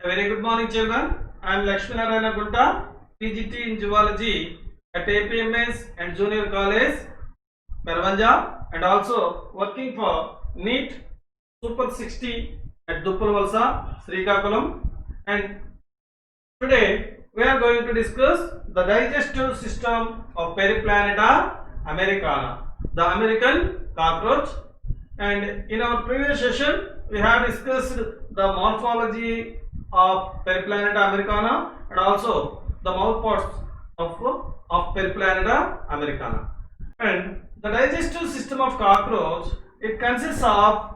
A very good morning, children. I am Lakshmi Narayana Gutta, PGT in Zoology at APMS and Junior College, Parvanja, and also working for NEET Super 60 at Duppalvalsa, Srikakulam. And today we are going to discuss the digestive system of Periplaneta americana, the American cockroach. And in our previous session, we have discussed the morphology of Periplaneta americana and also the mouthparts of Periplaneta americana. And the digestive system of cockroach, it consists of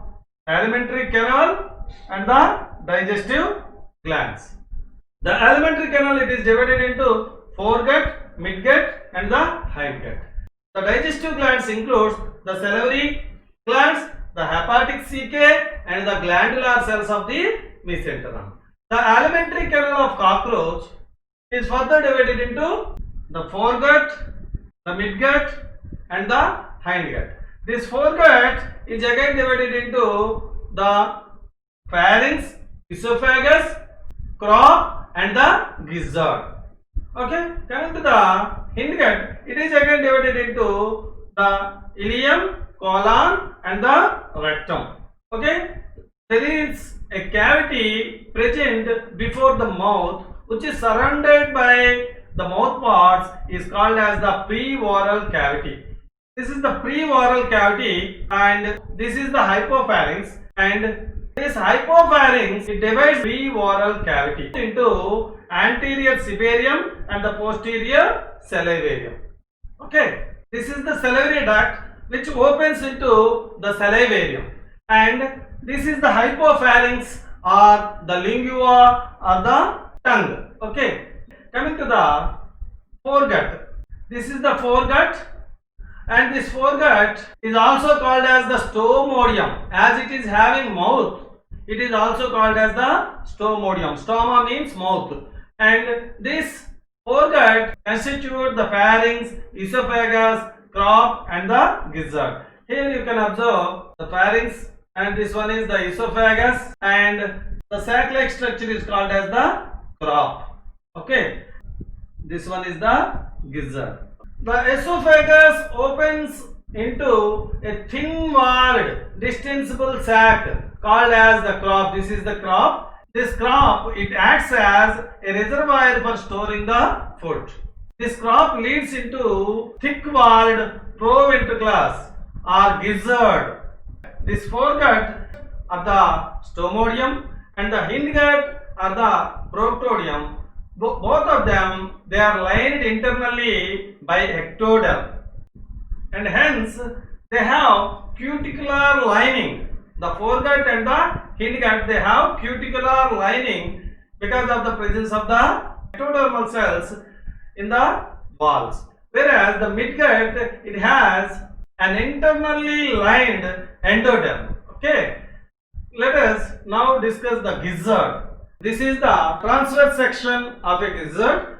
alimentary canal and the digestive glands. The alimentary canal, it is divided into foregut, midgut and the hindgut. The digestive glands includes the salivary glands, the hepatic caecae and the glandular cells of the mesentery. The alimentary canal of cockroach is further divided into the foregut, the midgut and the hindgut. This foregut is again divided into the pharynx, esophagus, crop and the gizzard. Okay, coming to the hindgut, it is again divided into the ileum, colon and the rectum. Okay, there is a cavity present before the mouth which is surrounded by the mouth parts is called as the preoral cavity. This is the preoral cavity and this is the hypopharynx, and this hypopharynx, it divides preoral cavity into anterior cibarium and the posterior salivarium. Okay, this is the salivary duct which opens into the salivarium, and this is the hypopharynx or the lingua or the tongue. Okay, coming to the foregut, this is the foregut, and this foregut is also called as the stomodium. As it is having mouth, it is also called as the stomodium. Stoma means mouth, and this foregut constitutes the pharynx, esophagus, crop and the gizzard. Here you can observe the pharynx, and this one is the esophagus, and the sac-like structure is called as the crop. Okay, this one is the gizzard. The esophagus opens into a thin-walled distensible sac called as the crop. This is the crop. This crop, it acts as a reservoir for storing the food. This crop leads into thick-walled proventriculus or gizzard. This foregut are the stomodium and the hindgut are the proctodium. Both of them, they are lined internally by ectoderm, and hence they have cuticular lining. The foregut and the hindgut, they have cuticular lining because of the presence of the ectodermal cells in the walls, whereas the midgut, it has an internally lined endoderm. Okay, let us now discuss the gizzard. This is the transverse section of a gizzard.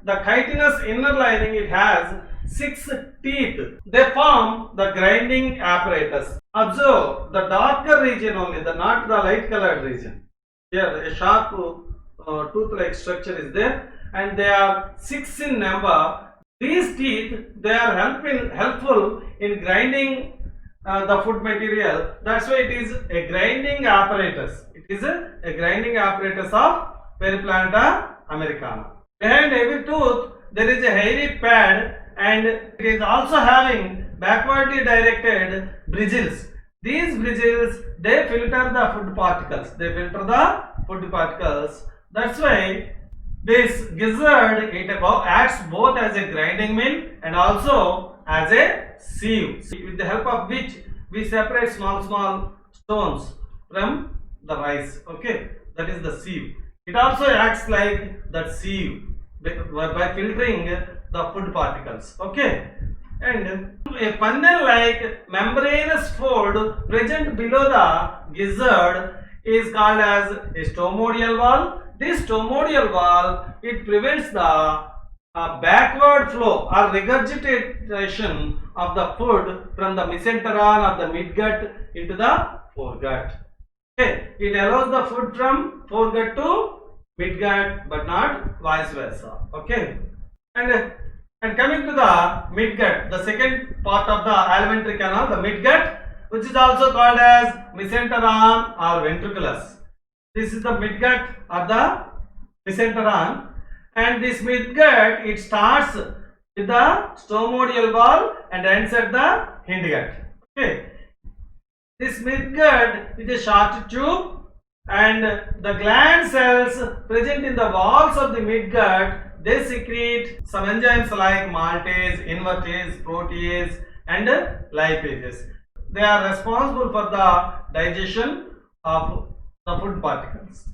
The chitinous inner lining, it has 6 teeth. They form the grinding apparatus. Observe the darker region only, not the light colored region. Here a sharp tooth-like structure is there, and they are 6 in number. These teeth, they are helpful in grinding the food material. That's why it is a grinding apparatus. It is a grinding apparatus of Periplaneta americana. Behind every tooth there is a hairy pad, and it is also having backwardly directed bristles. These bristles, they filter the food particles. That's why this gizzard, it acts both as a grinding mill and also as a sieve, with the help of which we separate small stones from the rice. Okay, that is the sieve. It also acts like that sieve by filtering the food particles. Okay, and a funnel-like membranous fold present below the gizzard is called as a stomodial wall. This stomodial wall, it prevents the backward flow or regurgitation of the food from the mesenteron or the midgut into the foregut. Okay, it allows the food from foregut to midgut, but not vice versa. Okay, and coming to the midgut, the second part of the alimentary canal, the midgut, which is also called as mesenteron or ventriculus. This is the midgut or the mesenteron, and this midgut, it starts with the stomodial wall and ends at the hindgut. Okay, this midgut is a short tube, and the gland cells present in the walls of the midgut, they secrete some enzymes like maltase, invertase, protease and lipases. They are responsible for the digestion of the food particles,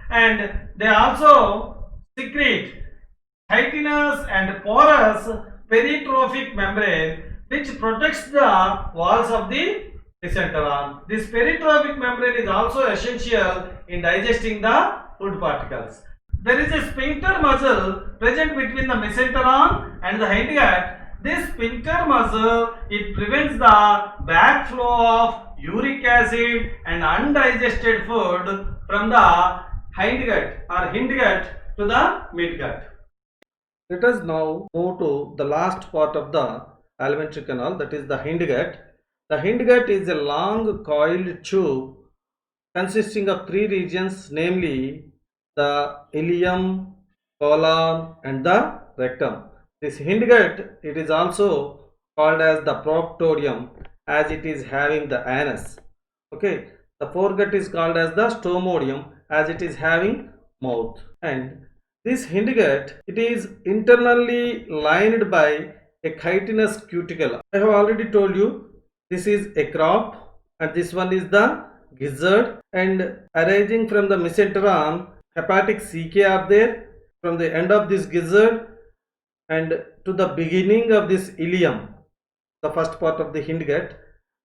and they also secrete chitinous and porous peritrophic membrane which protects the walls of the mesenteron. This peritrophic membrane is also essential in digesting the food particles. There is a sphincter muscle present between the mesenteron and the hindgut. This sphincter muscle, it prevents the backflow of uric acid and undigested food from the hindgut to the midgut. Let us now move to the last part of the alimentary canal, that is the hindgut. The hindgut is a long coiled tube consisting of three regions, namely the ileum, colon and the rectum. This hindgut, it is also called as the proctorium, as it is having the anus. Okay, the foregut is called as the stomodium, as it is having mouth. And this hindgut, it is internally lined by a chitinous cuticle. I have already told you, this is a crop and this one is the gizzard, and arising from the mesenteron, hepatic caecae are there. From the end of this gizzard and to the beginning of this ileum, the first part of the hindgut,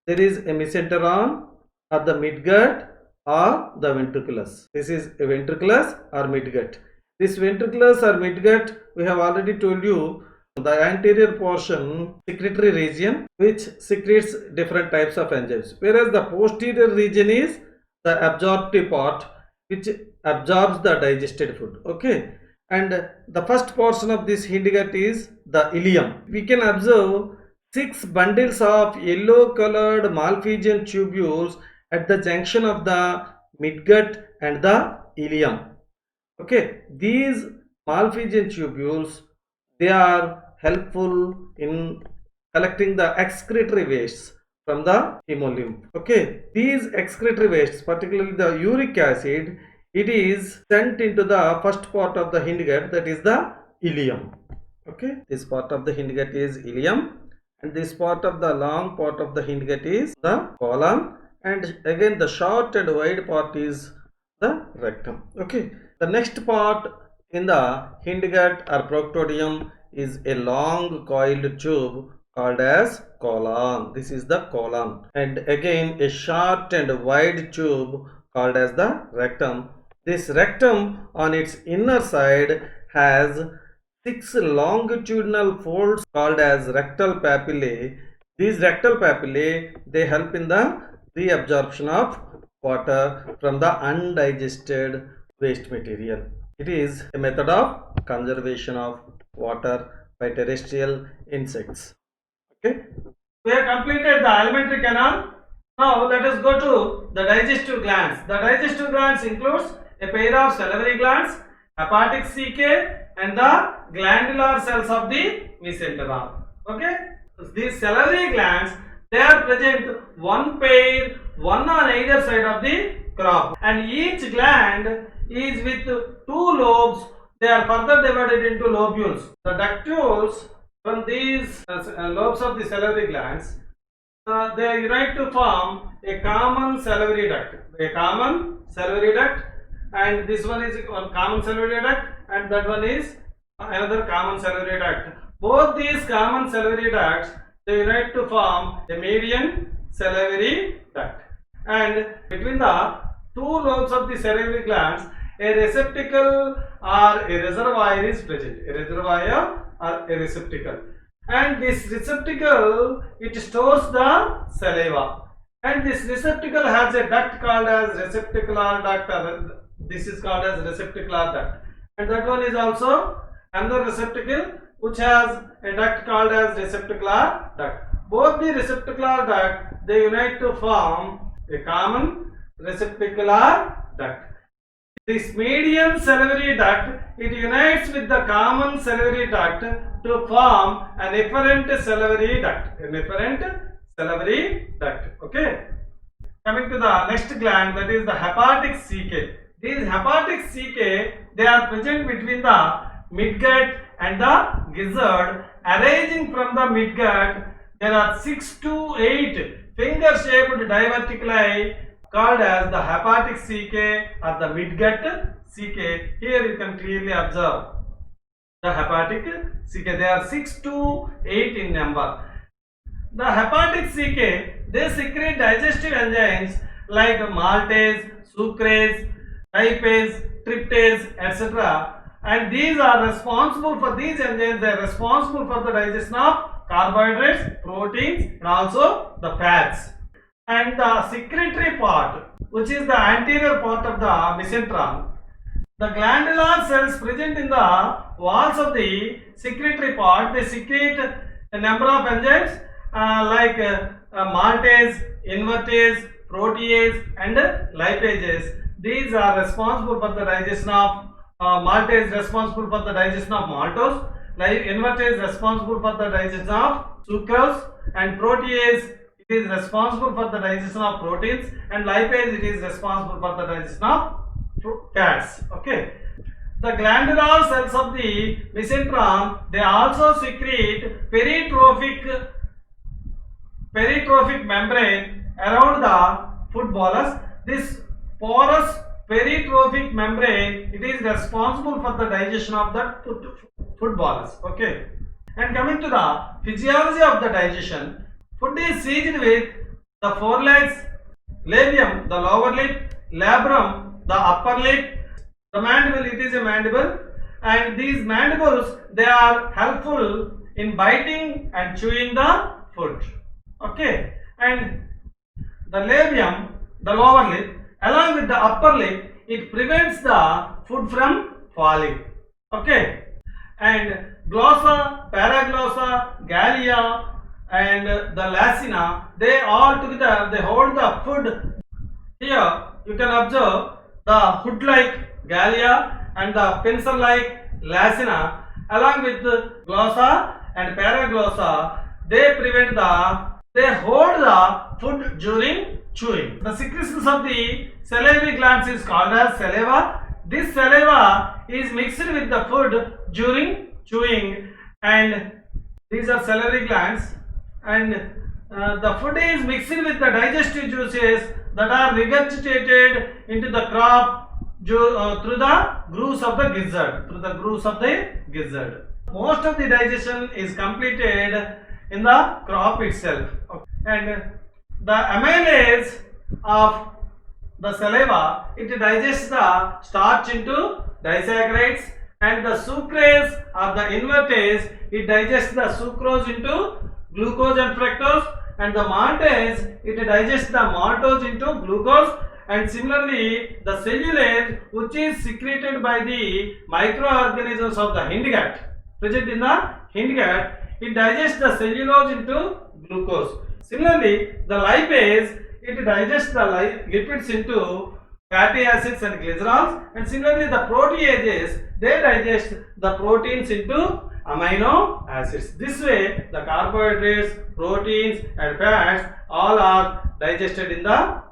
there is a mesenteron or the midgut or the ventriculus. This is a ventriculus or midgut. This ventriculus or midgut, we have already told you, the anterior portion, secretory region, which secretes different types of enzymes, whereas the posterior region is the absorptive part, which absorbs the digested food. Okay, and the first portion of this hindgut is the ileum. We can observe 6 bundles of yellow colored Malpighian tubules at the junction of the midgut and the ileum. Okay, these Malpighian tubules, they are helpful in collecting the excretory wastes from the hemolymph. Okay, these excretory wastes, particularly the uric acid, it is sent into the first part of the hindgut, that is the ileum. Okay, this part of the hindgut is ileum, and this part of the long part of the hindgut is the colon, and again the short and wide part is the rectum. Okay, the next part in the hindgut or proctorium is a long coiled tube called as colon. This is the colon, and again a short and wide tube called as the rectum. This rectum on its inner side has 6 longitudinal folds called as rectal papillae. These rectal papillae, they help in the reabsorption of water from the undigested waste material. It is a method of conservation of water by terrestrial insects. Okay, we have completed the alimentary canal. Now let us go to the digestive glands. The digestive glands includes a pair of salivary glands, hepatic caecae and the glandular cells of the mesenteron. Okay, these salivary glands, they are present one pair, one on either side of the crop, and each gland is with 2 lobes. They are further divided into lobules. The ductules from these lobes of the salivary glands, they unite to form a common salivary duct. And this one is one common salivary duct, and that one is another common salivary duct. Both these common salivary ducts, they unite to form a median salivary duct, and between the 2 lobes of the salivary glands, a receptacle or a reservoir is present. And this receptacle, it stores the saliva, and this receptacle has a duct called as receptacular duct. This is called as receptacular duct. And that one is also another receptacle which has a duct called as receptacular duct. Both the receptacular duct, they unite to form a common receptacular duct. This median salivary duct, it unites with the common salivary duct to form an efferent salivary duct. An efferent salivary duct. Okay. Coming to the next gland, that is the hepatic caecae. These hepatic caecae, they are present between the midgut and the gizzard. Arising from the midgut, there are 6 to 8 finger-shaped diverticuli called as the hepatic caecae or the midgut caecae. Here you can clearly observe the hepatic caecae. They are 6 to 8 in number. The hepatic caecae, they secrete digestive enzymes like maltase, sucrase, lipase, tryptase, etc. And these are responsible for these enzymes. They are responsible for the digestion of carbohydrates, proteins, and also the fats. And the secretory part, which is the anterior part of the mesentery, the glandular cells present in the walls of the secretory part, they secrete a number of enzymes like maltase, invertase, protease, and lipases. These are responsible for the digestion of maltase, responsible for the digestion of maltose, invertase responsible for the digestion of sucrose, and protease, it is responsible for the digestion of proteins, and lipase, it is responsible for the digestion of fats. Okay. The glandular cells of the mesentery, they also secrete peritrophic membrane around the food bolus. This porous peritrophic membrane, it is responsible for the digestion of the food bolus. Okay. And coming to the physiology of the digestion, food is seized with the forelegs, labium, the lower lip, labrum, the upper lip, the mandible, it is a mandible, and these mandibles, they are helpful in biting and chewing the food. Okay. And the labium, the lower lip, along with the upper lip, it prevents the food from falling. Okay. And glossa, paraglossa, gallia, and the lacina, they all together, they hold the food. Here you can observe the hood-like gallia and the pencil-like lacina, along with the glossa and paraglossa, they hold the food during chewing. The secretions of the salivary glands is called as saliva. This saliva is mixed with the food during chewing, and these are salivary glands, and the food is mixed with the digestive juices that are regurgitated into the crop through the grooves of the gizzard. Most of the digestion is completed in the crop itself, and the amylase of the saliva, it digests the starch into disaccharides, and the sucrase or the invertase, it digests the sucrose into glucose and fructose, and the maltase, it digests the maltose into glucose. And similarly, the cellulase, which is secreted by the microorganisms of the hindgut, present in the hindgut, it digests the cellulose into glucose. Similarly, the lipase, it digests the lipids into fatty acids and glycerols, and similarly the proteases, they digest the proteins into amino acids. This way, the carbohydrates, proteins, and fats all are digested in the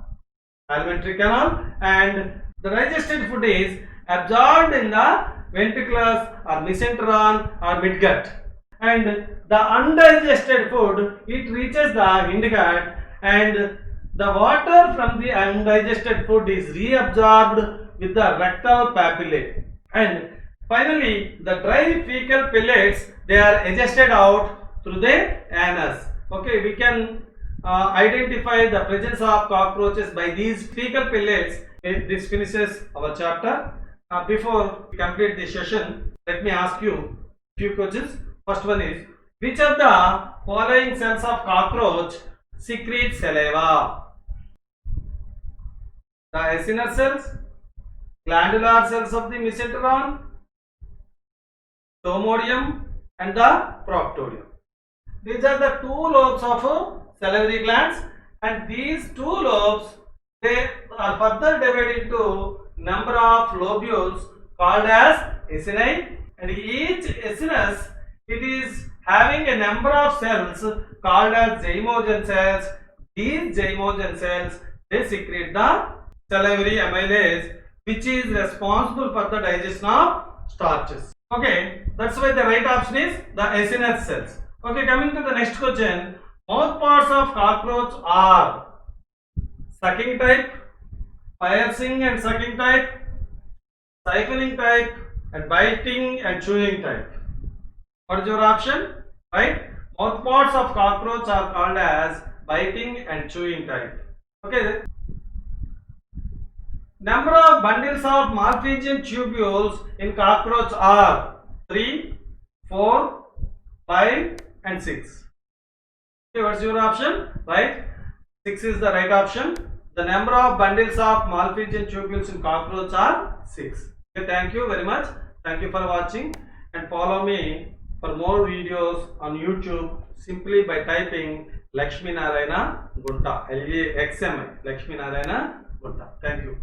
alimentary canal, and the digested food is absorbed in the ventriculus or mesenteron or midgut, and the undigested food, it reaches the hindgut, and the water from the undigested food is reabsorbed with the rectal papillae, and finally the dry fecal pellets, they are egested out through the anus. Okay, we can identify the presence of cockroaches by these fecal pellets. This finishes our chapter. Before we complete this session, let me ask you few questions. First one is, which of the following cells of cockroach secrete saliva? The acinar cells, glandular cells of the mesenteron, stomodium and the proctorium. These are the two lobes of salivary glands, and these two lobes, they are further divided into number of lobules called as acini, and each acinus, it is having a number of cells called as zymogen cells. These zymogen cells, they secrete the salivary amylase, which is responsible for the digestion of starches. Okay, that's why the right option is the acinous cells. Okay, coming to the next question. Mouth parts of cockroach are sucking type, piercing and sucking type, siphoning type, and biting and chewing type. What is your option? Right? Mouth parts of cockroach are called as biting and chewing type. Okay. Number of bundles of Malpighian tubules in cockroach are 3, 4, 5 and 6. Okay, what's your option? Right? 6 is the right option. The number of bundles of Malpighian tubules in cockroach are 6. Okay, thank you very much. Thank you for watching, and follow me for more videos on YouTube simply by typing Lakshmi Narayana Gunta, LAXMI, Lakshmi Narayana Gunta. Thank you.